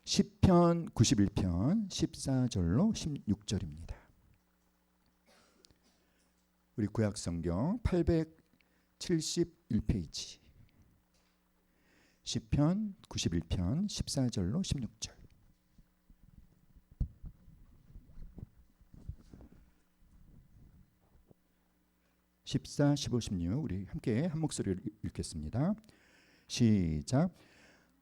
시편 91편 14절로 16절입니다. 우리 구약성경 871페이지 시편 91편 14절로 16절. (14, 15, 16) 우리 함께 한 목소리로 읽겠습니다. 시작.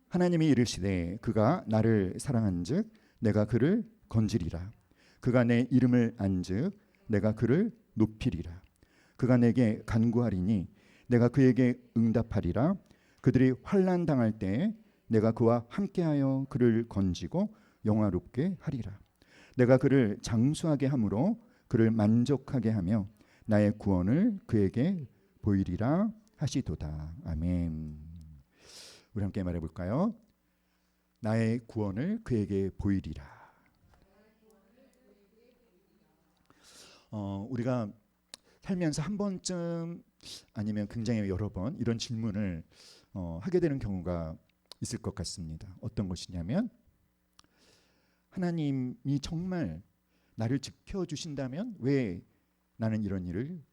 하나님이 이르시되 그가 나를 사랑한즉 내가 그를 건지리라. 그가 내 이름을 안즉 내가 그를 높이리라. 그가 내게 간구하리니 내가 그에게 응답하리라. 그들이 환난 당할 때 내가 그와 함께하여 그를 건지고 영화롭게 하리라. 내가 그를 장수하게 함으로 그를 만족하게 하며 나의 구원을 그에게 보이리라 하시도다. 아멘. 우리 함께 말해볼까요? 나의 구원을 그에게 보이리라. 우리가 살면서 한 번쯤 아니면 굉장히 여러 번 이런 질문을 하게 되는 경우가 있을 것 같습니다. 어떤 것이냐면, 하나님이 정말 나를 지켜주신다면 왜 나는 이런 일을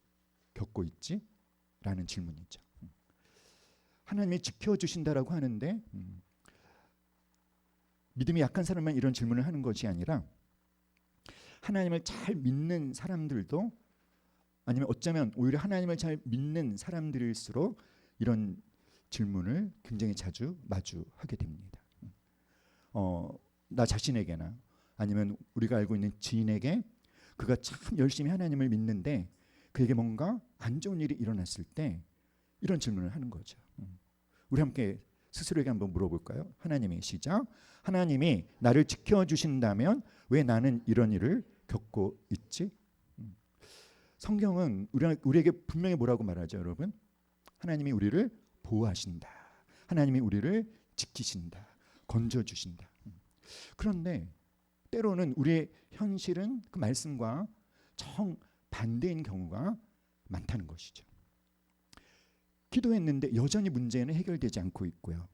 겪고 있지? 라는 질문이죠. 하나님이 지켜주신다라고 하는데 믿음이 약한 사람만 이런 질문을 하는 것이 아니라 하나님을 잘 믿는 사람들도, 아니면 어쩌면 오히려 하나님을 잘 믿는 사람들일수록 이런 질문을 굉장히 자주 마주하게 됩니다. 나 자신에게나 아니면 우리가 알고 있는 지인에게 그가 참 열심히 하나님을 믿는데 그에게 뭔가 안 좋은 일이 일어났을 때 이런 질문을 하는 거죠. 우리 함께 스스로에게 한번 물어볼까요? 하나님이, 시작. 하나님이 나를 지켜주신다면 왜 나는 이런 일을 겪고 있지? 성경은 우리에게 분명히 뭐라고 말하죠, 여러분? 하나님이 우리를 보호하신다. 하나님이 우리를 지키신다. 건져주신다. 그런데 때로는 우리의 현실은 그 말씀과 정반대인 경우가 많다는 것이죠. 기도했는데 여전히 문제는 해결되지 않고 있고요.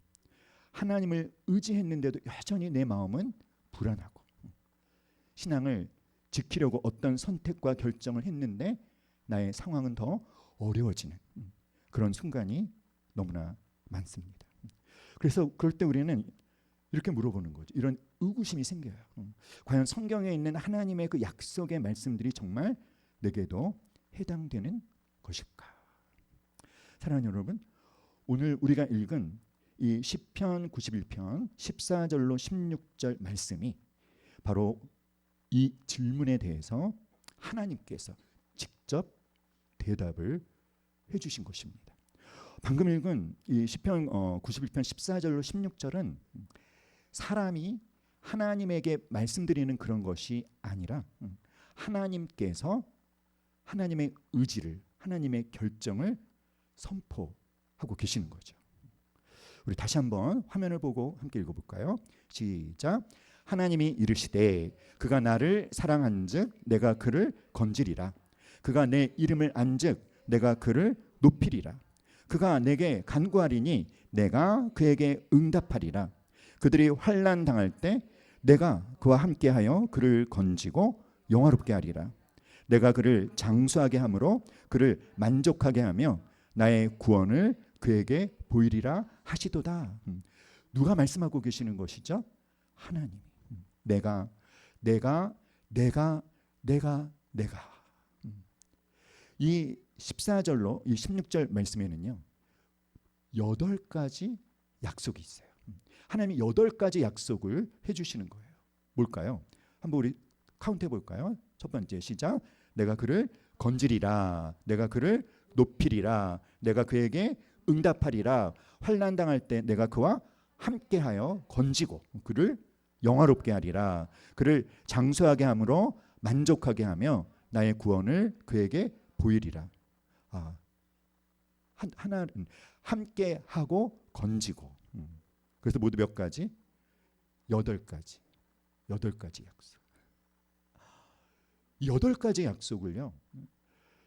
하나님을 의지했는데도 여전히 내 마음은 불안하고, 신앙을 지키려고 어떤 선택과 결정을 했는데 나의 상황은 더 어려워지는 그런 순간이 너무나 많습니다. 그래서 그럴 때 우리는 이렇게 물어보는 거죠. 이런 의구심이 생겨요. 과연 성경에 있는 하나님의 그 약속의 말씀들이 정말 내게도 해당되는 것일까? 사랑하는 여러분, 오늘 우리가 읽은 이 시편 91편 14절로 16절 말씀이 바로 이 질문에 대해서 하나님께서 직접 대답을 해주신 것입니다. 방금 읽은 이 시편 91편 14절로 16절은 사람이 하나님에게 말씀드리는 그런 것이 아니라 하나님께서 하나님의 의지를, 하나님의 결정을 선포하고 계시는 거죠. 우리 다시 한번 화면을 보고 함께 읽어볼까요? 시작. 하나님이 이르시되 그가 나를 사랑한즉 내가 그를 건지리라. 그가 내 이름을 안즉 내가 그를 높이리라. 그가 내게 간구하리니 내가 그에게 응답하리라. 그들이 환난 당할 때 내가 그와 함께하여 그를 건지고 영화롭게 하리라. 내가 그를 장수하게 함으로 그를 만족하게 하며 나의 구원을 그에게 보이리라 하시도다. 누가 말씀하고 계시는 것이죠? 하나님이. 내가. 이 14절로 이 16절 말씀에는요 8가지 약속이 있어요. 하나님이 8가지 약속을 해주시는 거예요. 뭘까요? 한번 우리 카운트해 볼까요? 첫 번째, 시작. 내가 그를 건지리라. 내가 그를 높이리라. 내가 그에게 응답하리라. 환난 당할 때 내가 그와 함께하여 건지고 그를 영화롭게 하리라. 그를 장수하게 함으로 만족하게 하며 나의 구원을 그에게 보이리라. 하나는 함께하고 건지고. 그래서 모두 몇 가지? 8가지. 8가지 약속. 이 8가지 약속을요,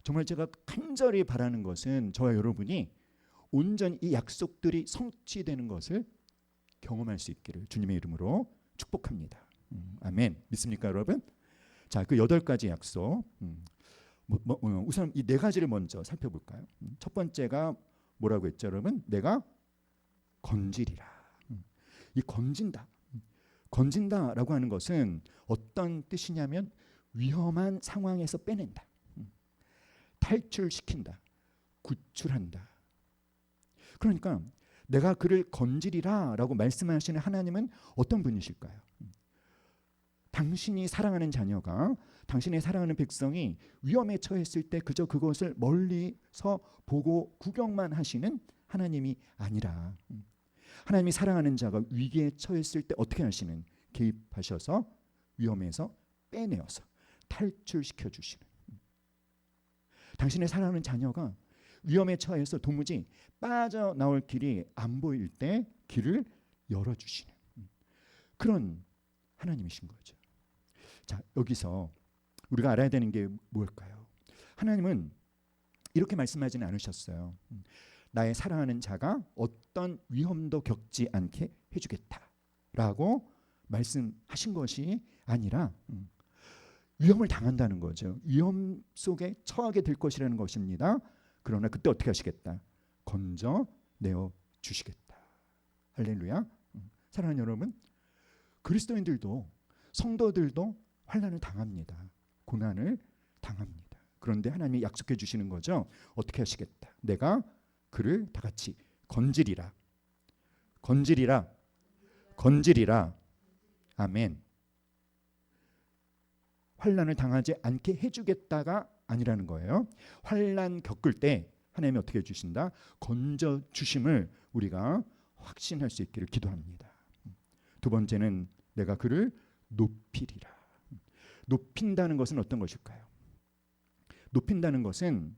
정말 제가 간절히 바라는 것은 저와 여러분이 온전히 이 약속들이 성취되는 것을 경험할 수 있기를 주님의 이름으로 축복합니다. 아멘. 믿습니까, 여러분? 자, 그 8가지 약속. 우선 이 4가지를 먼저 살펴볼까요? 첫 번째가 뭐라고 했죠, 여러분? 내가 건지리라. 이 건진다라고 하는 것은 어떤 뜻이냐면 위험한 상황에서 빼낸다, 탈출시킨다, 구출한다. 그러니까 내가 그를 건지리라라고 말씀하시는 하나님은 어떤 분이실까요? 당신이 사랑하는 자녀가, 당신의 사랑하는 백성이 위험에 처했을 때 그저 그것을 멀리서 보고 구경만 하시는 하나님이 아니라, 하나님이 사랑하는 자가 위기에 처했을 때 어떻게 하시는? 개입하셔서 위험에서 빼내어서 탈출시켜 주시는, 당신의 사랑하는 자녀가 위험에 처해서 도무지 빠져나올 길이 안 보일 때 길을 열어주시는 그런 하나님이신 거죠. 자, 여기서 우리가 알아야 되는 게 뭘까요? 하나님은 이렇게 말씀하지는 않으셨어요. 나의 사랑하는 자가 어떤 위험도 겪지 않게 해주겠다라고 말씀하신 것이 아니라 위험을 당한다는 거죠. 위험 속에 처하게 될 것이라는 것입니다. 그러나 그때 어떻게 하시겠다? 건져내어 주시겠다. 할렐루야. 사랑하는 여러분, 그리스도인들도, 성도들도 환난을 당합니다. 고난을 당합니다. 그런데 하나님이 약속해 주시는 거죠. 어떻게 하시겠다? 내가 그를 다 같이 건지리라. 건지리라. 건지리라. 아멘. 환난을 당하지 않게 해주겠다가 아니라는 거예요. 환난 겪을 때 하나님이 어떻게 해주신다? 건져 주심을 우리가 확신할 수 있기를 기도합니다. 두 번째는 내가 그를 높이리라. 높인다는 것은 어떤 것일까요? 높인다는 것은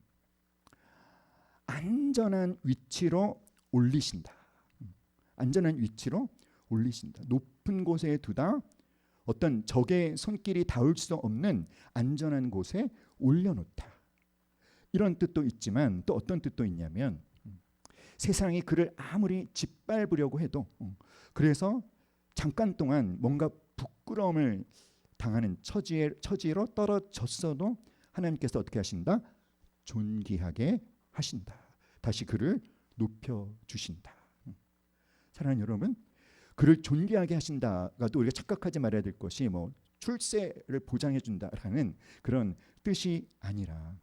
안전한 위치로 올리신다. 안전한 위치로 올리신다. 높은 곳에 두다, 어떤 적의 손길이 닿을 수 없는 안전한 곳에 올려놓다. 이런 뜻도 있지만 또 어떤 뜻도 있냐면 세상이 그를 아무리 짓밟으려고 해도, 그래서 잠깐 동안 뭔가 부끄러움을 당하는 처지로 떨어졌어도 하나님께서 어떻게 하신다? 존귀하게 하신다. 다시 그를 높여주신다. 사랑하는 여러분, 그를 존귀하게 하신다가 또 우리가 착각하지 말아야 될 것이 출세를 보장해 준다라는 그런 뜻이 아니라,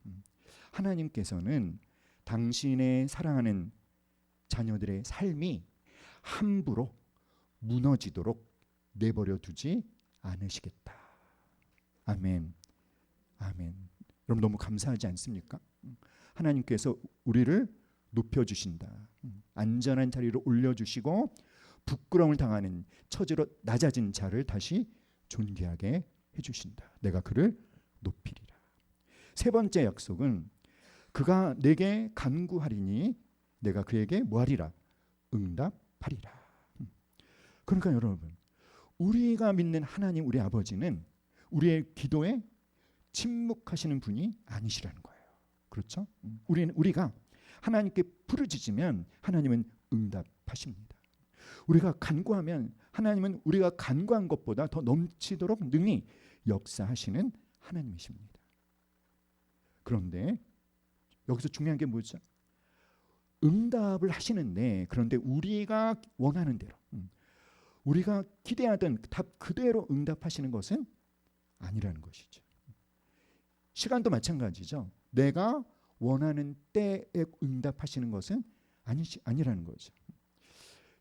하나님께서는 당신의 사랑하는 자녀들의 삶이 함부로 무너지도록 내버려 두지 않으시겠다. 아멘. 아멘. 여러분 너무 감사하지 않습니까? 하나님께서 우리를 높여주신다. 안전한 자리로 올려주시고 부끄러움을 당하는 처지로 낮아진 자를 다시 존귀하게 해주신다. 내가 그를 높이리라. 세 번째 약속은 그가 내게 간구하리니 내가 그에게 뭐하리라? 응답하리라. 그러니까 여러분, 우리가 믿는 하나님, 우리 아버지는 우리의 기도에 침묵하시는 분이 아니시라는 거예요. 그렇죠? 우리가 하나님께 부르짖으면 하나님은 응답하십니다. 우리가 간구하면 하나님은 우리가 간구한 것보다 더 넘치도록 능히 역사하시는 하나님이십니다. 그런데 여기서 중요한 게 뭐죠? 응답을 하시는데, 그런데 우리가 원하는 대로, 우리가 기대하던 답 그대로 응답하시는 것은 아니라는 것이죠. 시간도 마찬가지죠. 내가 원하는 때에 응답하시는 것은 아니라는 거죠.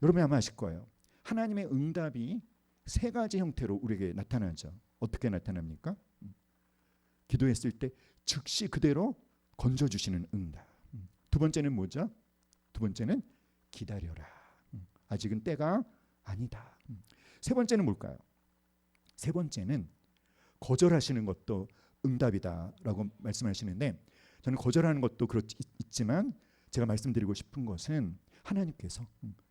여러분이 아마 아실 거예요. 하나님의 응답이 세 가지 형태로 우리에게 나타나죠. 어떻게 나타납니까? 기도했을 때 즉시 그대로 건져주시는 응답. 두 번째는 뭐죠? 두 번째는 기다려라. 아직은 때가 아니다. 세 번째는 뭘까요? 세 번째는 거절하시는 것도 응답이다라고 말씀하시는데, 저는 거절하는 것도 있지만 제가 말씀드리고 싶은 것은 하나님께서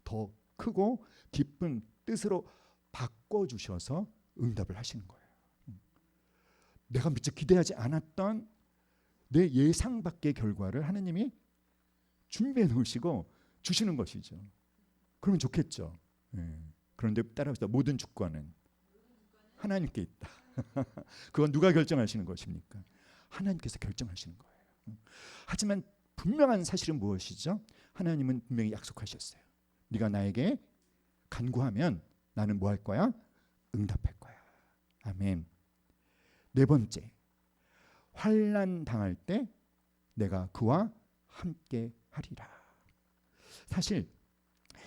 더 크고 깊은 뜻으로 바꿔주셔서 응답을 하시는 거예요. 내가 미처 기대하지 않았던 내 예상 밖의 결과를 하나님이 준비해 놓으시고 주시는 것이죠. 그러면 좋겠죠. 그런데 따라서 모든 주권은 하나님께 있다. 그건 누가 결정하시는 것입니까? 하나님께서 결정하시는 거예요. 하지만 분명한 사실은 무엇이죠? 하나님은 분명히 약속하셨어요. 네가 나에게 간구하면 나는 뭐 할 거야? 응답할 거야. 아멘. 네 번째, 환난 당할 때 내가 그와 함께 하리라. 사실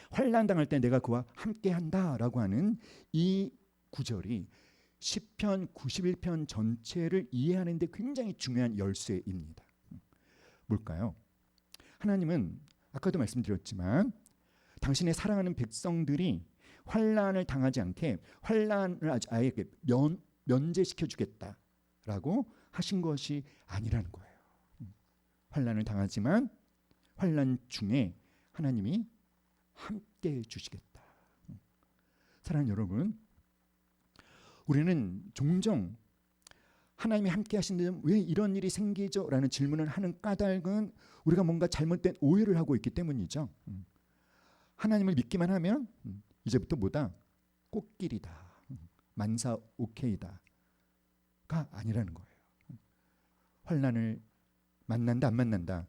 환난 당할 때 내가 그와 함께 한다라고 하는 이 구절이 시편 91편 전체를 이해하는 데 굉장히 중요한 열쇠입니다. 뭘까요? 하나님은 아까도 말씀드렸지만 당신의 사랑하는 백성들이 환난을 당하지 않게 환난을 아예 면제시켜 주겠다라고 하신 것이 아니라는 거예요. 환난을 당하지만 환난 중에 하나님이 함께 해 주시겠다. 사랑하는 여러분, 우리는 종종 하나님이 함께 하시는데 왜 이런 일이 생기죠? 라는 질문을 하는 까닭은 우리가 뭔가 잘못된 오해를 하고 있기 때문이죠. 하나님을 믿기만 하면 이제부터 뭐다? 꽃길이다. 만사 오케이다. 가 아니라는 거예요. 환난을 만난다 안 만난다?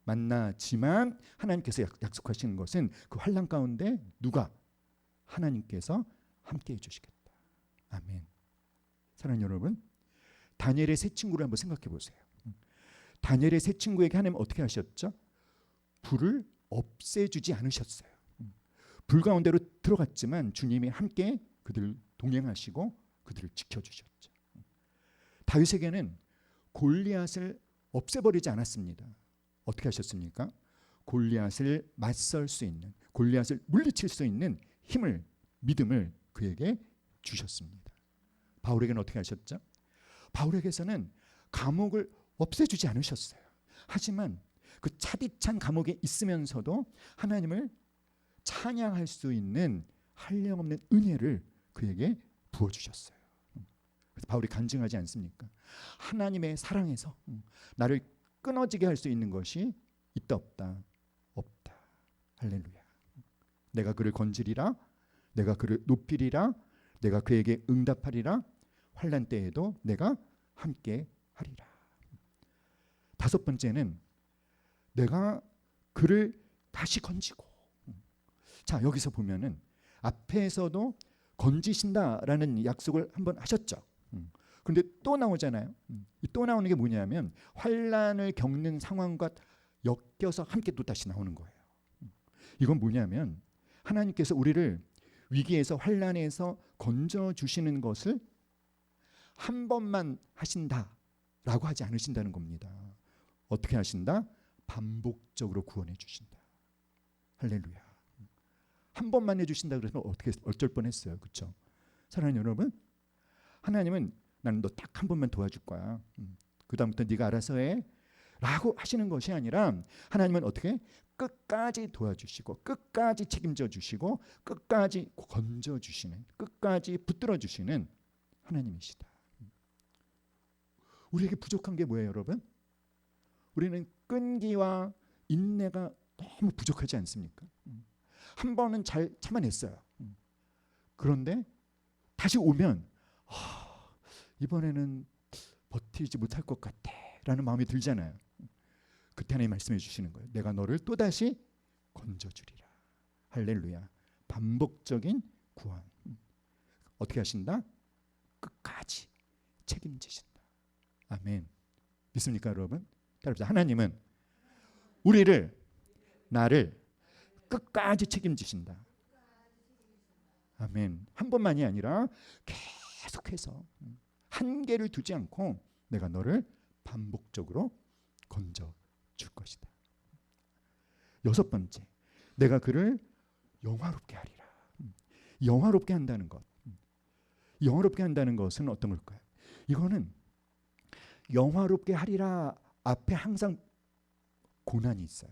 만나지만 하나님께서 약속하시는 것은 그 환난 가운데 누가? 하나님께서 함께 해주시겠다. 아멘. 사랑하는 여러분, 다니엘의 세 친구를 한번 생각해 보세요. 다니엘의 세 친구에게 하나님 어떻게 하셨죠? 불을 없애주지 않으셨어요. 불 가운데로 들어갔지만 주님이 함께 그들을 동행하시고 그들을 지켜주셨죠. 다윗에게는 골리앗을 없애버리지 않았습니다. 어떻게 하셨습니까? 골리앗을 맞설 수 있는, 골리앗을 물리칠 수 있는 힘을, 믿음을 그에게 주셨습니다. 바울에게는 어떻게 하셨죠? 바울에게서는 감옥을 없애주지 않으셨어요. 하지만 그 차디찬 감옥에 있으면서도 하나님을 찬양할 수 있는 한량없는 은혜를 그에게 부어주셨어요. 그래서 바울이 간증하지 않습니까? 하나님의 사랑에서 나를 끊어지게 할 수 있는 것이 있다 없다? 없다. 할렐루야. 내가 그를 건지리라, 내가 그를 높이리라, 내가 그에게 응답하리라, 환난 때에도 내가 함께 하리라. 다섯 번째는 내가 그를 다시 건지고. 자, 여기서 보면은 앞에서도 건지신다라는 약속을 한번 하셨죠. 그런데 또 나오잖아요. 또 나오는 게 뭐냐면 환난을 겪는 상황과 엮여서 함께 또 다시 나오는 거예요. 이건 뭐냐면 하나님께서 우리를 위기에서 환난에서 건져 주시는 것을 한 번만 하신다라고 하지 않으신다는 겁니다. 어떻게 하신다? 반복적으로 구원해 주신다. 할렐루야. 한 번만 해주신다 그래서 어쩔 뻔했어요. 그렇죠? 사랑하는 여러분, 하나님은 나는 너 딱 한 번만 도와줄 거야. 그 다음부터 네가 알아서 해. 라고 하시는 것이 아니라 하나님은 어떻게? 끝까지 도와주시고 끝까지 책임져 주시고 끝까지 건져 주시는, 끝까지 붙들어 주시는 하나님이시다. 우리에게 부족한 게 뭐예요, 여러분? 우리는 끈기와 인내가 너무 부족하지 않습니까? 한 번은 잘 참아냈어요. 그런데 다시 오면 이번에는 버티지 못할 것 같아 라는 마음이 들잖아요. 그때 하나님 말씀해 주시는 거예요. 내가 너를 또다시 건져주리라. 할렐루야. 반복적인 구원. 어떻게 하신다? 끝까지 책임지신다. 아멘. 믿습니까, 여러분? 따라합시다. 하나님은 우리를, 나를 끝까지 책임지신다. 아멘. 한 번만이 아니라 계속해서 한계를 두지 않고 내가 너를 반복적으로 건져 줄 것이다. 여섯 번째, 내가 그를 영화롭게 하리라. 영화롭게 한다는 것. 영화롭게 한다는 것은 어떤 걸까요? 이거는 영화롭게 하리라 앞에 항상 고난이 있어요.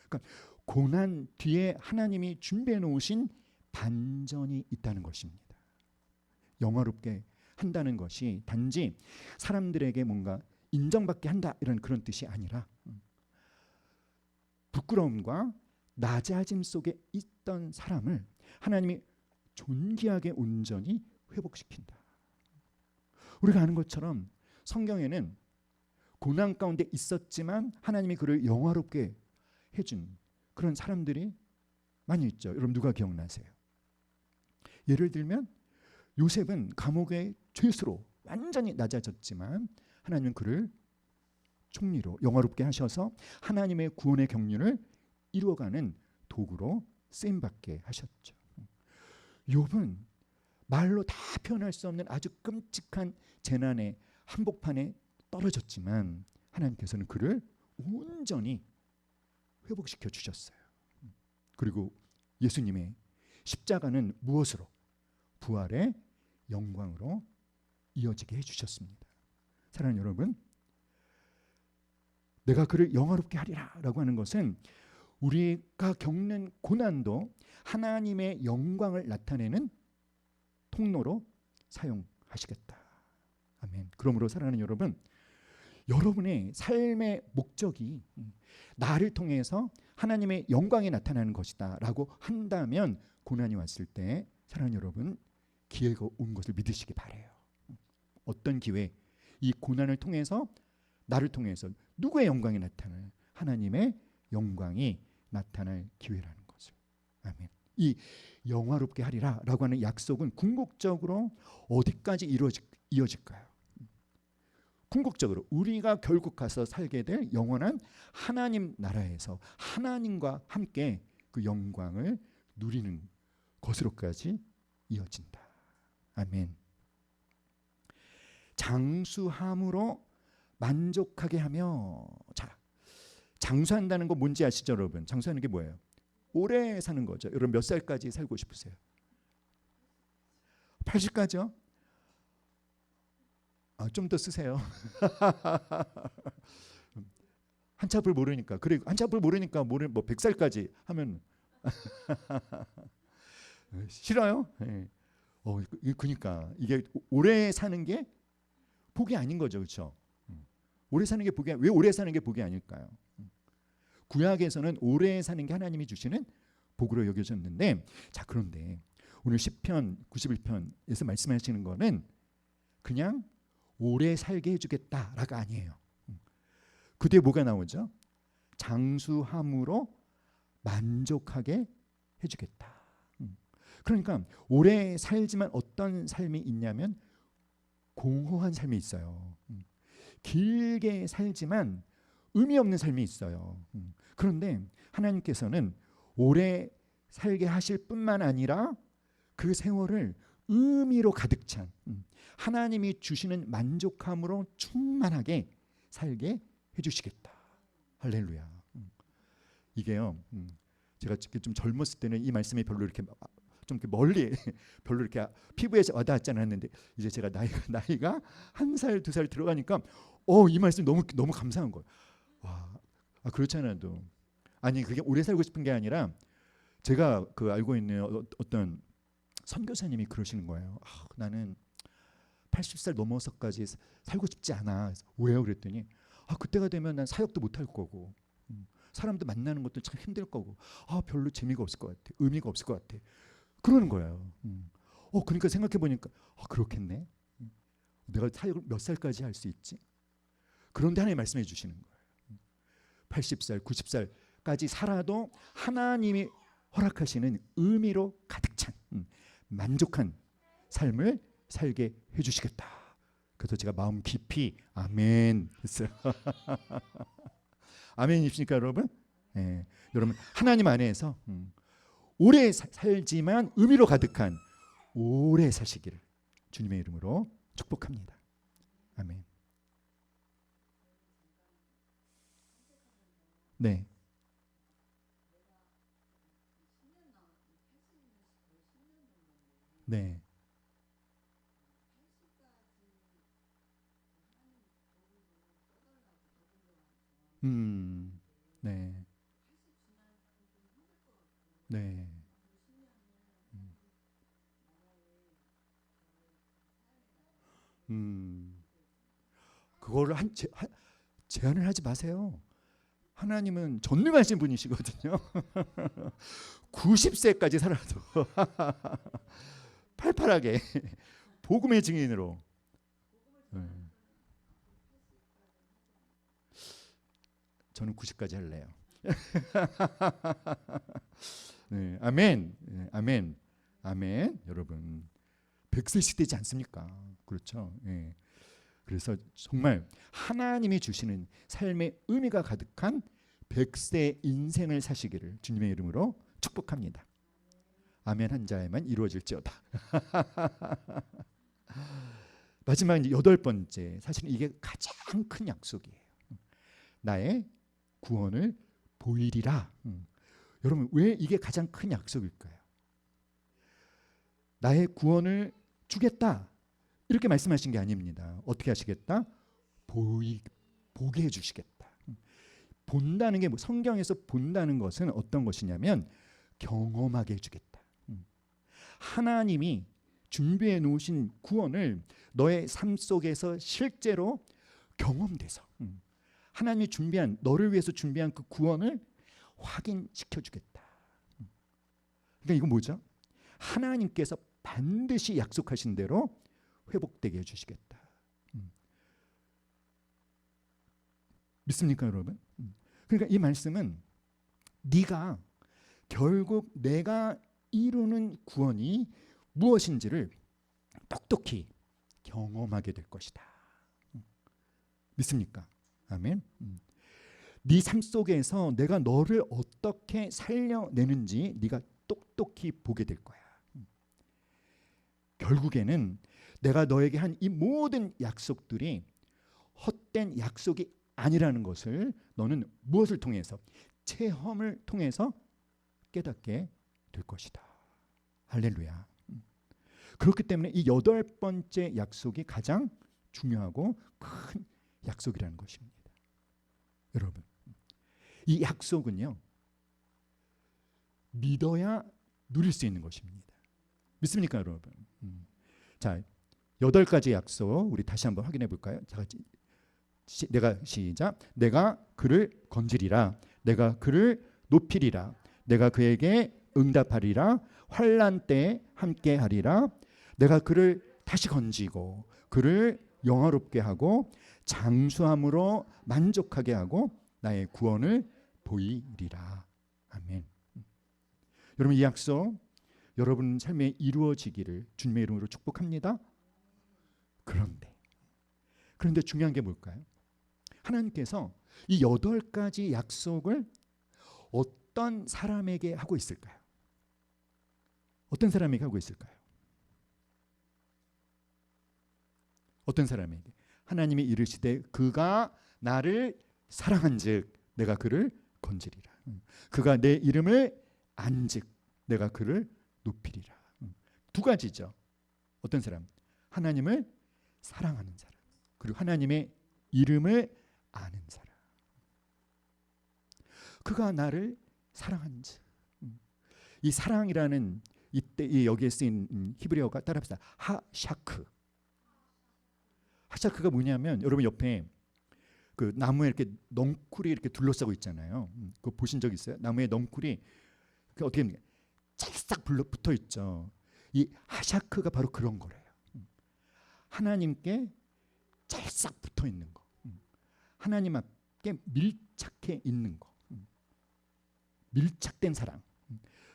그러니까 고난 뒤에 하나님이 준비해 놓으신 반전이 있다는 것입니다. 영화롭게 한다는 것이 단지 사람들에게 뭔가 인정받게 한다 이런 그런 뜻이 아니라 부끄러움과 낮아짐 속에 있던 사람을 하나님이 존귀하게 온전히 회복시킨다. 우리가 아는 것처럼 성경에는 고난 가운데 있었지만 하나님이 그를 영화롭게 해준 그런 사람들이 많이 있죠. 여러분 누가 기억나세요? 예를 들면 요셉은 감옥의 죄수로 완전히 낮아졌지만 하나님은 그를 총리로 영화롭게 하셔서 하나님의 구원의 경륜을 이루어가는 도구로 쓰임받게 하셨죠. 욥은 말로 다 표현할 수 없는 아주 끔찍한 재난의 한복판에 떨어졌지만 하나님께서는 그를 온전히 회복시켜 주셨어요. 그리고 예수님의 십자가는 무엇으로? 부활의 영광으로 이어지게 해주셨습니다. 사랑하는 여러분, 내가 그를 영화롭게 하리라 라고 하는 것은 우리가 겪는 고난도 하나님의 영광을 나타내는 통로로 사용하시겠다. 아멘. 그러므로 사랑하는 여러분, 여러분의 삶의 목적이 나를 통해서 하나님의 영광이 나타나는 것이다 라고 한다면 고난이 왔을 때 사랑하는 여러분, 기회가 온 것을 믿으시기 바라요. 어떤 기회? 이 고난을 통해서 나를 통해서 누구의 영광이 나타나요? 하나님의 영광이 나타날 기회라는 것을. 아멘. 이 영화롭게 하리라 라고 하는 약속은 궁극적으로 어디까지 이어질까요? 궁극적으로 우리가 결국 가서 살게 될 영원한 하나님 나라에서 하나님과 함께 그 영광을 누리는 것으로까지 이어진다. 아멘. 장수함으로 만족하게 하며. 자, 장수한다는 거 뭔지 아시죠, 여러분? 장수하는 게 뭐예요? 오래 사는 거죠. 여러분 몇 살까지 살고 싶으세요? 80까지요? 좀 더 쓰세요. 한참을 모르니까. 그래, 한참을 모르니까 뭐 100살까지 하면 싫어요? 네. 그러니까 이게 오래 사는 게 복이 아닌 거죠, 그렇죠? 오래 사는 게 복이, 왜 오래 사는 게 복이 아닐까요? 구약에서는 오래 사는 게 하나님이 주시는 복으로 여겨졌는데, 자, 그런데 오늘 시편 91편에서 말씀하시는 거는 그냥 오래 살게 해주겠다라가 아니에요. 그 뒤에 뭐가 나오죠? 장수함으로 만족하게 해주겠다. 그러니까 오래 살지만 어떤 삶이 있냐면 공허한 삶이 있어요. 길게 살지만 의미 없는 삶이 있어요. 그런데 하나님께서는 오래 살게 하실 뿐만 아니라 그 세월을 의미로 가득 찬 하나님이 주시는 만족함으로 충만하게 살게 해주시겠다. 할렐루야. 이게요, 제가 좀 젊었을 때는 이 말씀이 별로 이렇게 좀 멀리 별로 이렇게 피부에 와닿지 않았는데 이제 제가 나이가 1살, 2살 들어가니까 이 말씀 너무 감사한 거예요. 와, 그렇지 않아도 아니 그게 오래 살고 싶은 게 아니라 제가 그 알고 있는 어떤 선교사님이 그러시는 거예요. 나는 80살 넘어서까지 살고 싶지 않아. 왜요? 그랬더니 그때가 되면 난 사역도 못 할 거고 사람도 만나는 것도 참 힘들 거고 별로 재미가 없을 것 같아. 의미가 없을 것 같아. 그러는 거예요. 그러니까 생각해 보니까 그렇겠네. 내가 사역을 몇 살까지 할 수 있지? 그런데 하나님 말씀해 주시는 거예요. 80살, 90살까지 살아도 하나님이 허락하시는 의미로 가득 찬 만족한 삶을 살게 해주시겠다. 그래서 제가 마음 깊이 아멘 했어요. 아멘이십니까 여러분? 네. 여러분 하나님 안에서 오래 살지만 의미로 가득한 오래 사시기를 주님의 이름으로 축복합니다. 아멘. 네. 네. 네. 네. 그거를 제한을 하지 마세요. 하나님은 전능하신 분이시거든요. 90세까지 살아도 팔팔하게 복음의 증인으로. 저는 90까지 할래요. 네, 아멘. 네, 아멘. 아멘. 여러분 100세 시대지 않습니까? 그렇죠. 네. 그래서 정말 하나님이 주시는 삶의 의미가 가득한 100세 인생을 사시기를 주님의 이름으로 축복합니다. 아멘 한 자에만 이루어질지어다. 마지막 이제 8번째, 사실은 이게 가장 큰 약속이에요. 나의 구원을 보이리라. 여러분 왜 이게 가장 큰 약속일까요? 나의 구원을 주겠다 이렇게 말씀하신 게 아닙니다. 어떻게 하시겠다? 보게 해주시겠다. 본다는 게 성경에서 본다는 것은 어떤 것이냐면 경험하게 해주겠다. 하나님이 준비해 놓으신 구원을 너의 삶 속에서 실제로 경험돼서 하나님이 준비한, 너를 위해서 준비한 그 구원을 확인시켜 주겠다. 그러니까 이거 뭐죠? 하나님께서 반드시 약속하신 대로 회복되게 해주시겠다. 믿습니까 여러분? 그러니까 이 말씀은 네가 결국 내가 이루는 구원이 무엇인지를 똑똑히 경험하게 될 것이다. 믿습니까? 아멘. 네 삶 속에서 내가 너를 어떻게 살려내는지 네가 똑똑히 보게 될 거야. 결국에는 내가 너에게 한 이 모든 약속들이 헛된 약속이 아니라는 것을 너는 무엇을 통해서? 체험을 통해서 깨닫게 될 것이다. 할렐루야. 그렇기 때문에 이 8번째 약속이 가장 중요하고 큰 약속이라는 것입니다. 여러분, 이 약속은요, 믿어야 누릴 수 있는 것입니다. 믿습니까 여러분? 자, 8가지 약속 우리 다시 한번 확인해 볼까요? 자, 내가 시작. 내가 그를 건지리라. 내가 그를 높이리라. 내가 그에게 응답하리라. 환난 때에 함께하리라. 내가 그를 다시 건지고 그를 영화롭게 하고 장수함으로 만족하게 하고 나의 구원을 보이리라. 아멘. 여러분 이 약속 여러분 삶에 이루어지기를 주님의 이름으로 축복합니다. 그런데 중요한 게 뭘까요? 하나님께서 이 8가지 약속을 어떤 사람에게 하고 있을까요? 어떤 사람에게 하고 있을까요? 어떤 사람에게? 하나님이 이르시되 그가 나를 사랑한즉 내가 그를 건지리라. 그가 내 이름을 안즉 내가 그를 높이리라. 2가지죠. 어떤 사람? 하나님을 사랑하는 사람, 그리고 하나님의 이름을 아는 사람. 그가 나를 사랑한즉. 이 사랑이라는 이때 여기에 쓰인 히브리어가 따라합시다. 하샤크. 하샤크가 뭐냐면 여러분 옆에 그 나무에 이렇게 넝쿨이 이렇게 둘러싸고 있잖아요. 그거 보신 적 있어요? 나무에 넝쿨이 그 어떻게 합니까? 찰싹 붙어 있죠. 이 하샤크가 바로 그런 거래요. 하나님께 찰싹 붙어 있는 거. 하나님 앞에 밀착해 있는 거. 밀착된 사랑.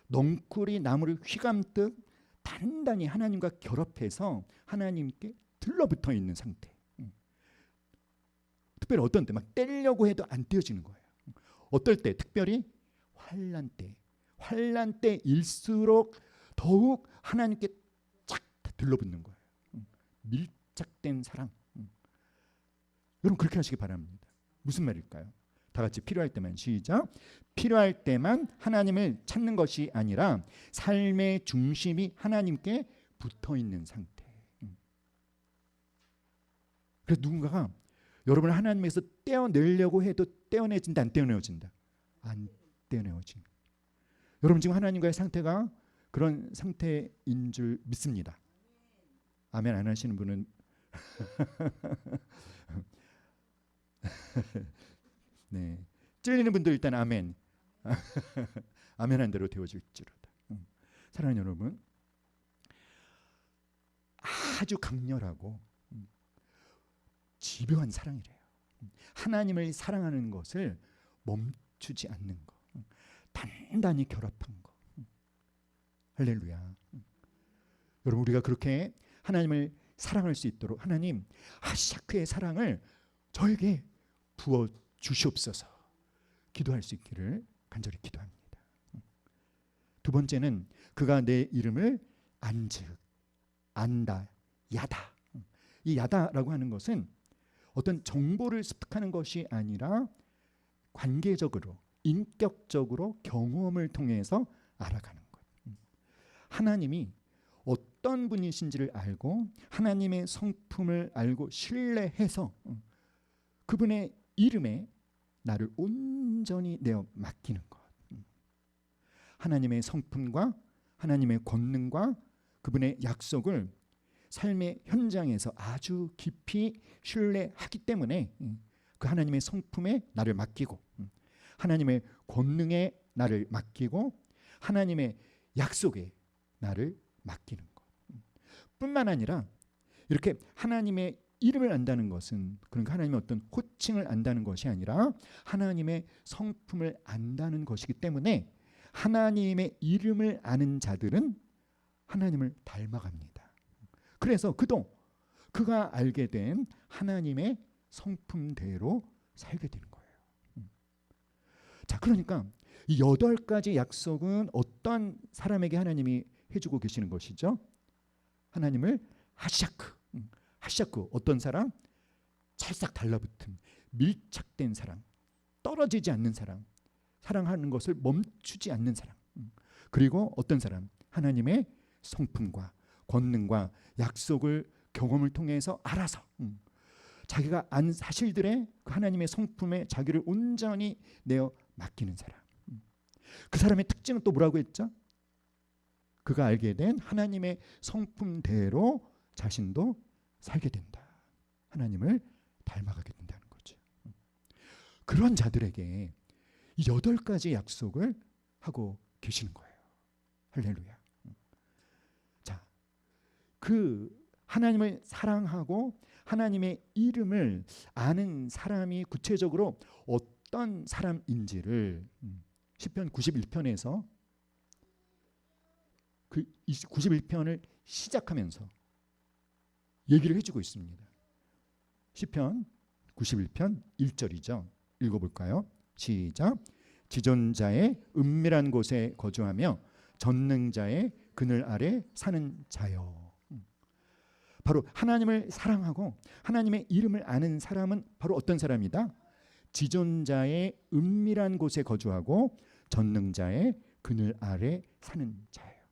넝쿨이 나무를 휘감듯 단단히 하나님과 결합해서 하나님께 들러붙어 있는 상태. 특별히 어떤 때 막 떼려고 해도 안 떼어지는 거예요. 어떨 때? 특별히 환난 때. 환난 때일수록 더욱 하나님께 쫙 들러붙는 거예요. 밀착된 사랑. 여러분 그렇게 하시기 바랍니다. 무슨 말일까요? 다 같이 필요할 때만 시작. 필요할 때만 하나님을 찾는 것이 아니라 삶의 중심이 하나님께 붙어 있는 상태. 그래서 누군가가 여러분을 하나님에서 떼어내려고 해도 떼어내진다, 안 떼어내어진다? 안 떼어내어진. 여러분 지금 하나님과의 상태가 그런 상태인 줄 믿습니다. 아멘 안 하시는 분은 네, 찔리는 분들 일단 아멘. 아멘한 대로 되어질지로다. 사랑하는 여러분, 아주 강렬하고 집요한 사랑이래요. 하나님을 사랑하는 것을 멈추지 않는 것, 단단히 결합한 것. 할렐루야. 여러분, 우리가 그렇게 하나님을 사랑할 수 있도록 하나님 하시아크의 사랑을 저에게 부어 주시옵소서 기도할 수 있기를 간절히 기도합니다. 두 번째는 그가 내 이름을 안즉, 안다, 야다. 이 야다라고 하는 것은 어떤 정보를 습득하는 것이 아니라 관계적으로, 인격적으로 경험을 통해서 알아가는 것. 하나님이 어떤 분이신지를 알고 하나님의 성품을 알고 신뢰해서 그분의 이름에 나를 온전히 내어 맡기는 것. 하나님의 성품과 하나님의 권능과 그분의 약속을 삶의 현장에서 아주 깊이 신뢰하기 때문에 그 하나님의 성품에 나를 맡기고 하나님의 권능에 나를 맡기고 하나님의 약속에 나를 맡기는 것 뿐만 아니라 이렇게 하나님의 이름을 안다는 것은 그러니까 하나님의 어떤 호칭을 안다는 것이 아니라 하나님의 성품을 안다는 것이기 때문에 하나님의 이름을 아는 자들은 하나님을 닮아갑니다. 그래서 그가 알게 된 하나님의 성품대로 살게 되는 거예요. 자, 그러니까 이 8가지 약속은 어떤 사람에게 하나님이 해주고 계시는 것이죠? 하나님을 하시아크 어떤 사람? 찰싹 달라붙은 밀착된 사람, 떨어지지 않는 사람, 사랑하는 것을 멈추지 않는 사람. 그리고 어떤 사람? 하나님의 성품과 권능과 약속을 경험을 통해서 알아서 자기가 안 사실들의 그 하나님의 성품에 자기를 온전히 내어 맡기는 사람. 그 사람의 특징은 또 뭐라고 했죠? 그가 알게 된 하나님의 성품대로 자신도 살게 된다. 하나님을 닮아가게 된다는 거죠. 그런 자들에게 이 8가지 약속을 하고 계시는 거예요. 할렐루야. 자, 그 하나님을 사랑하고 하나님의 이름을 아는 사람이 구체적으로 어떤 사람인지를 시편 91편에서 그 91편을 시작하면서 얘기를 해주고 있습니다. 시편 91편 1절이죠. 읽어볼까요? 시작. 지존자의 은밀한 곳에 거주하며 전능자의 그늘 아래 사는 자여. 바로 하나님을 사랑하고 하나님의 이름을 아는 사람은 바로 어떤 사람이다? 지존자의 은밀한 곳에 거주하고 전능자의 그늘 아래 사는 자예요.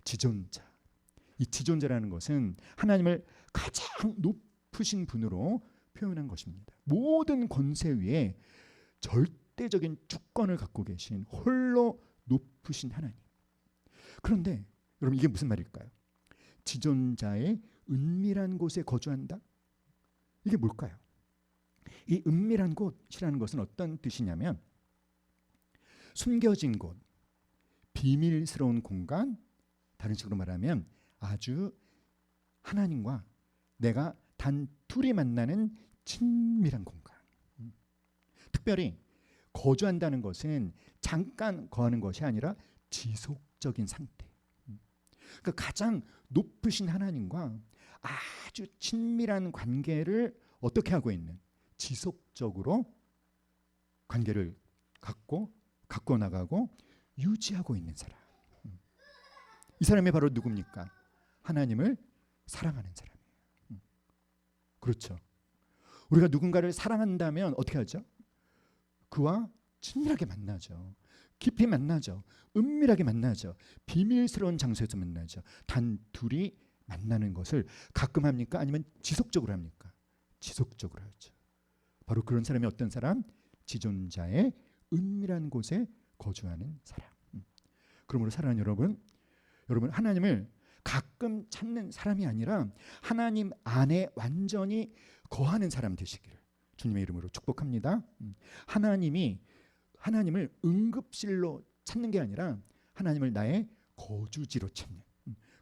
지존자. 이 지존자라는 것은 하나님을 가장 높으신 분으로 표현한 것입니다. 모든 권세 위에 절대적인 주권을 갖고 계신 홀로 높으신 하나님. 그런데 여러분, 이게 무슨 말일까요? 지존자의 은밀한 곳에 거주한다? 이게 뭘까요? 이 은밀한 곳이라는 것은 어떤 뜻이냐면 숨겨진 곳, 비밀스러운 공간, 다른 식으로 말하면 아주 하나님과 내가 단 둘이 만나는 친밀한 공간. 특별히 거주한다는 것은 잠깐 거하는 것이 아니라 지속적인 상태. 그러니까 가장 높으신 하나님과 아주 친밀한 관계를 어떻게 하고 있는, 지속적으로 관계를 갖고 나가고 유지하고 있는 사람. 이 사람이 바로 누굽니까? 하나님을 사랑하는 사람이에요. 그렇죠. 우리가 누군가를 사랑한다면 어떻게 하죠? 그와 친밀하게 만나죠. 깊이 만나죠. 은밀하게 만나죠. 비밀스러운 장소에서 만나죠. 단 둘이 만나는 것을 가끔 합니까? 아니면 지속적으로 합니까? 지속적으로 하죠. 바로 그런 사람이 어떤 사람? 지존자의 은밀한 곳에 거주하는 사람. 그러므로 사랑하는 여러분 하나님을 가끔 찾는 사람이 아니라 하나님 안에 완전히 거하는 사람 되시기를 주님의 이름으로 축복합니다. 하나님을 응급실로 찾는 게 아니라 하나님을 나의 거주지로 찾는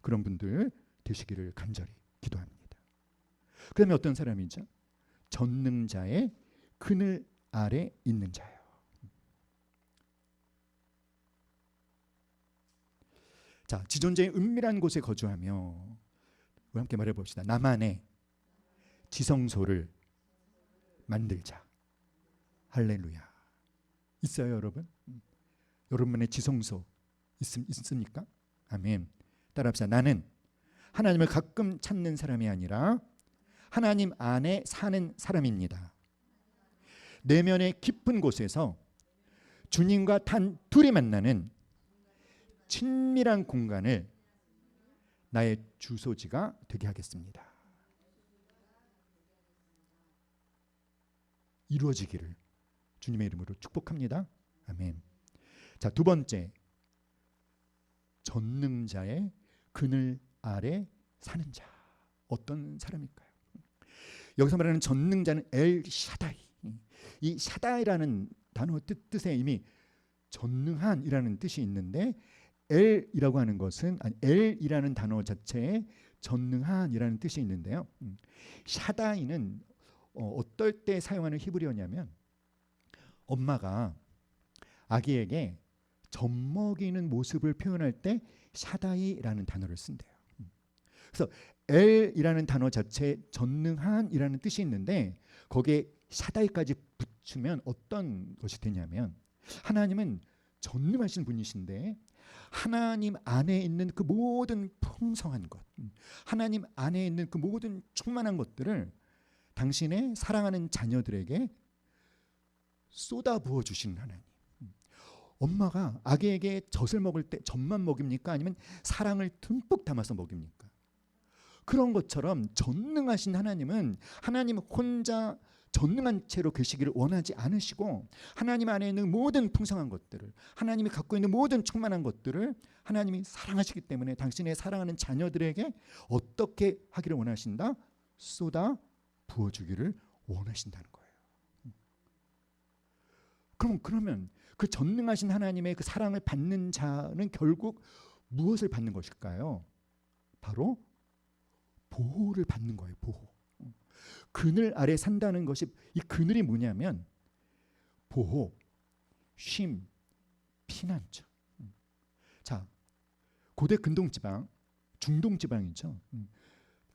그런 분들 되시기를 간절히 기도합니다. 그러면 어떤 사람이죠? 전능자의 그늘 아래 있는 자예요. 자, 지존재의 은밀한 곳에 거주하며 우리 함께 말해봅시다. 나만의 지성소를 만들자. 할렐루야. 있어요, 여러분? 여러분의 지성소 있습니까? 아멘. 따라합시다. 나는 하나님을 가끔 찾는 사람이 아니라 하나님 안에 사는 사람입니다. 내면의 깊은 곳에서 주님과 단 둘이 만나는 친밀한 공간을 나의 주소지가 되게 하겠습니다. 이루어지기를 주님의 이름으로 축복합니다. 아멘. 자, 두 번째, 전능자의 그늘 아래 사는 자. 어떤 사람일까요? 여기서 말하는 전능자는 엘 샤다이. 이 샤다이라는 단어 뜻에 이미 전능한이라는 뜻이 있는데, 엘이라고 하는 것은 엘이라는 단어 자체에 전능한이라는 뜻이 있는데요. 샤다이는 어떨 때 사용하는 히브리어냐면 엄마가 아기에게 젖 먹이는 모습을 표현할 때 샤다이라는 단어를 쓴대요. 그래서 엘이라는 단어 자체에 전능한이라는 뜻이 있는데 거기에 샤다이까지 붙이면 어떤 것이 되냐면 하나님은 전능하신 분이신데 하나님 안에 있는 그 모든 풍성한 것, 하나님 안에 있는 그 모든 충만한 것들을 당신의 사랑하는 자녀들에게 쏟아부어 주시는 하나님. 엄마가 아기에게 젖을 먹을 때 젖만 먹입니까? 아니면 사랑을 듬뿍 담아서 먹입니까? 그런 것처럼 전능하신 하나님은 하나님 혼자 전능한 채로 계시기를 원하지 않으시고 하나님 안에 있는 모든 풍성한 것들을, 하나님이 갖고 있는 모든 충만한 것들을 하나님이 사랑하시기 때문에 당신의 사랑하는 자녀들에게 어떻게 하기를 원하신다? 쏟아 부어주기를 원하신다는 거예요. 그러면 그 전능하신 하나님의 그 사랑을 받는 자는 결국 무엇을 받는 것일까요? 바로 보호를 받는 거예요. 보호. 그늘 아래 산다는 것이, 이 그늘이 뭐냐면 보호, 쉼, 피난처. 자, 고대 근동지방, 중동지방이죠.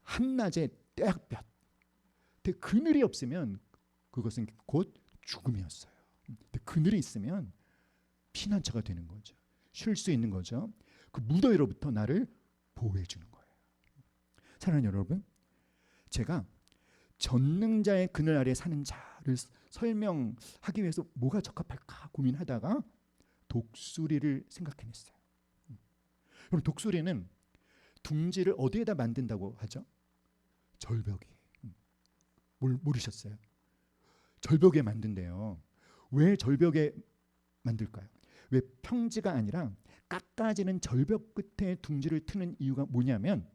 한낮에 떼약볕. 근데 그늘이 없으면 그것은 곧 죽음이었어요. 근데 그늘이 있으면 피난처가 되는 거죠. 쉴 수 있는 거죠. 그 무더위로부터 나를 보호해 주는 거예요. 사랑하는 여러분, 제가 전능자의 그늘 아래 사는 자를 설명하기 위해서 뭐가 적합할까 고민하다가 독수리를 생각해냈어요. 그럼 독수리는 둥지를 어디에다 만든다고 하죠? 절벽에. 모르셨어요? 절벽에 만든대요. 왜 절벽에 만들까요? 왜 평지가 아니라 깎아지는 절벽 끝에 둥지를 트는 이유가 뭐냐면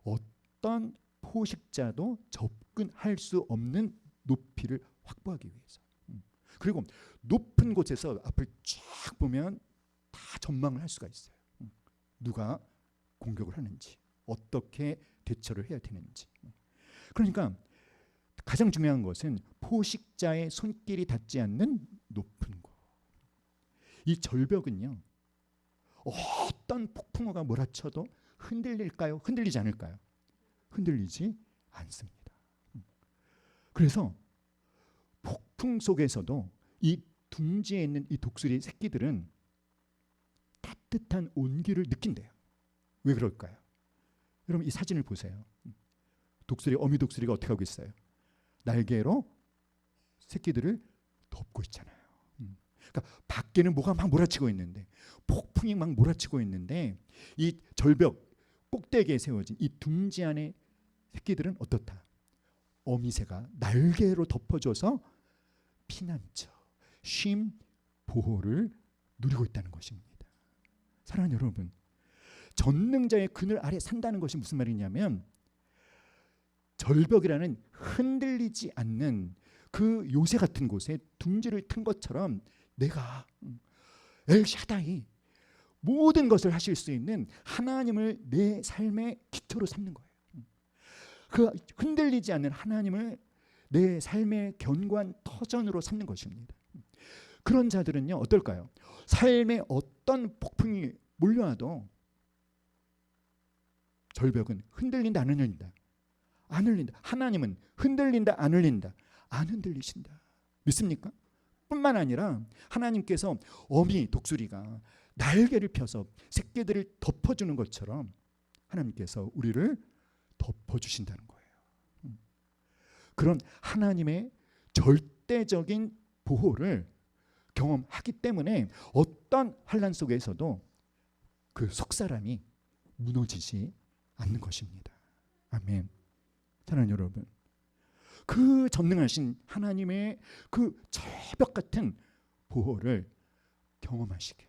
어떤 포식자도 접근할 수 없는 높이를 확보하기 위해서. 그리고 높은 곳에서 앞을 쫙 보면 다 전망을 할 수가 있어요. 누가 공격을 하는지, 어떻게 대처를 해야 되는지. 그러니까 가장 중요한 것은 포식자의 손길이 닿지 않는 높은 곳. 이 절벽은요, 어떤 폭풍우가 몰아쳐도 흔들릴까요? 흔들리지 않을까요? 흔들리지 않습니다. 그래서 폭풍 속에서도 이 둥지에 있는 이 독수리 새끼들은 따뜻한 온기를 느낀대요. 왜 그럴까요? 여러분 이 사진을 보세요. 독수리, 어미 독수리가 어떻게 하고 있어요? 날개로 새끼들을 덮고 있잖아요. 그러니까 밖에는 뭐가 막 몰아치고 있는데, 폭풍이 막 몰아치고 있는데 이 절벽 꼭대기에 세워진 이 둥지 안에 새끼들은 어떻다? 어미새가 날개로 덮어줘서 피난처, 쉼, 보호를 누리고 있다는 것입니다. 사랑하는 여러분, 전능자의 그늘 아래 산다는 것이 무슨 말이냐면 절벽이라는 흔들리지 않는 그 요새 같은 곳에 둥지를 튼 것처럼 내가 엘샤다이 모든 것을 하실 수 있는 하나님을 내 삶의 기초로 삼는 거예요. 그 흔들리지 않는 하나님을 내 삶의 견고한 터전으로 삼는 것입니다. 그런 자들은요 어떨까요? 삶의 어떤 폭풍이 몰려와도 절벽은 흔들린다 안 흔들린다? 안 흔들린다. 하나님은 흔들린다 안 흔들린다? 안 흔들리신다. 믿습니까? 뿐만 아니라 하나님께서 어미 독수리가 날개를 펴서 새끼들을 덮어주는 것처럼 하나님께서 우리를 덮어주신다는 거예요. 그런 하나님의 절대적인 보호를 경험하기 때문에 어떤 환난 속에서도 그 속사람이 무너지지 않는 것입니다. 아멘. 사랑하는 여러분, 그 전능하신 하나님의 그 절벽 같은 보호를 경험하시게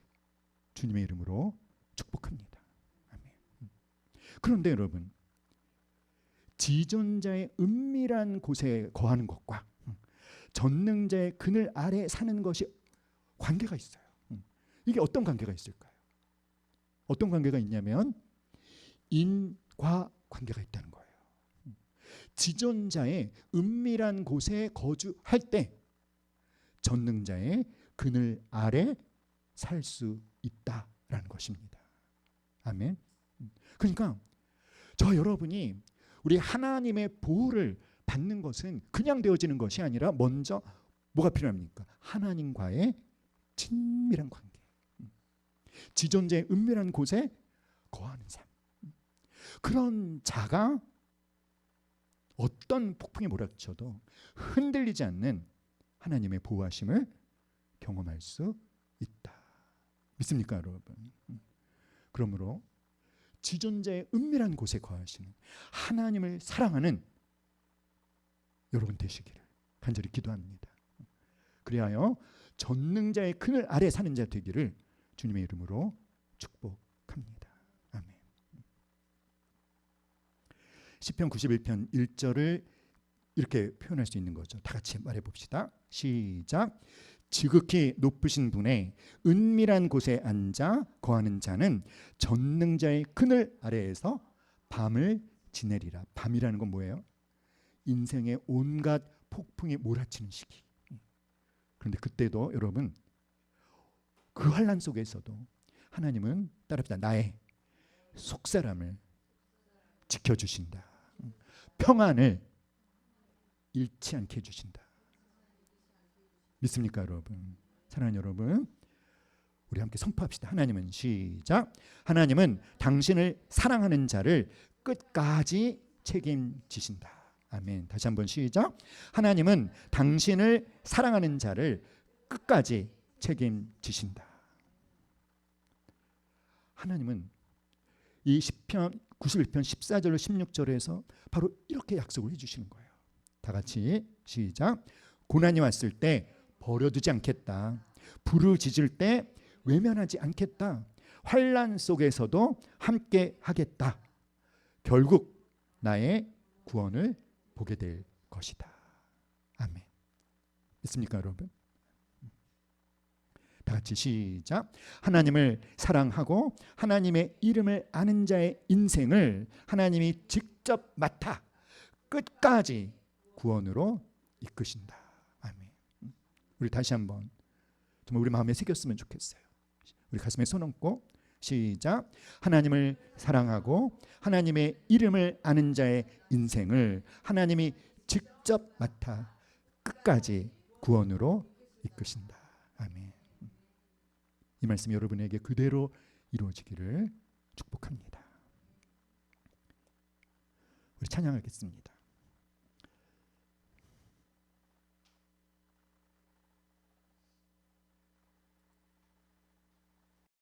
주님의 이름으로 축복합니다. 아멘. 그런데 여러분, 지존자의 은밀한 곳에 거하는 것과 전능자의 그늘 아래 사는 것이 관계가 있어요. 이게 어떤 관계가 있을까요? 어떤 관계가 있냐면 인과 관계가 있다는 거예요. 지존자의 은밀한 곳에 거주할 때 전능자의 그늘 아래 살 수 있다라는 것입니다. 아멘. 그러니까 저 여러분이 우리 하나님의 보호를 받는 것은 그냥 되어지는 것이 아니라 먼저 뭐가 필요합니까? 하나님과의 친밀한 관계. 지존자의 은밀한 곳에 거하는 삶. 그런 자가 어떤 폭풍이 몰아쳐도 흔들리지 않는 하나님의 보호하심을 경험할 수 있다. 믿습니까, 여러분? 그러므로 지존자의 은밀한 곳에 거하시는 하나님을 사랑하는 여러분 되시기를 간절히 기도합니다. 그리하여 전능자의 그늘 아래 사는 자 되기를 주님의 이름으로 축복합니다. 아멘. 시편 91편 1절을 이렇게 표현할 수 있는 거죠. 다 같이 말해 봅시다. 시작. 지극히 높으신 분의 은밀한 곳에 앉아 거하는 자는 전능자의 그늘 아래에서 밤을 지내리라. 밤이라는 건 뭐예요? 인생의 온갖 폭풍이 몰아치는 시기. 그런데 그때도 여러분 그 환난 속에서도 하나님은 따릅니다. 나의 속사람을 지켜주신다. 평안을 잃지 않게 해주신다. 믿습니까, 여러분? 사랑하는 여러분, 우리 함께 선포합시다. 하나님은 시작. 하나님은 당신을 사랑하는 자를 끝까지 책임지신다. 아멘. 다시 한번 시작. 하나님은 당신을 사랑하는 자를 끝까지 책임지신다. 하나님은 이 시편 91편 14절 16절에서 바로 이렇게 약속을 해주시는 거예요. 다 같이 시작. 고난이 왔을 때 버려두지 않겠다. 부르짖을 때 외면하지 않겠다. 환난 속에서도 함께 하겠다. 결국 나의 구원을 보게 될 것이다. 아멘. 믿습니까, 여러분? 다 같이 시작. 하나님을 사랑하고 하나님의 이름을 아는 자의 인생을 하나님이 직접 맡아 끝까지 구원으로 이끄신다. 아멘. 우리 다시 한번 정말 우리 마음에 새겼으면 좋겠어요. 우리 가슴에 손 얹고 시작. 하나님을 사랑하고 하나님의 이름을 아는 자의 인생을 하나님이 직접 맡아 끝까지 구원으로 이끄신다. 아멘. 이 말씀이 여러분에게 그대로 이루어지기를 축복합니다. 우리 찬양하겠습니다.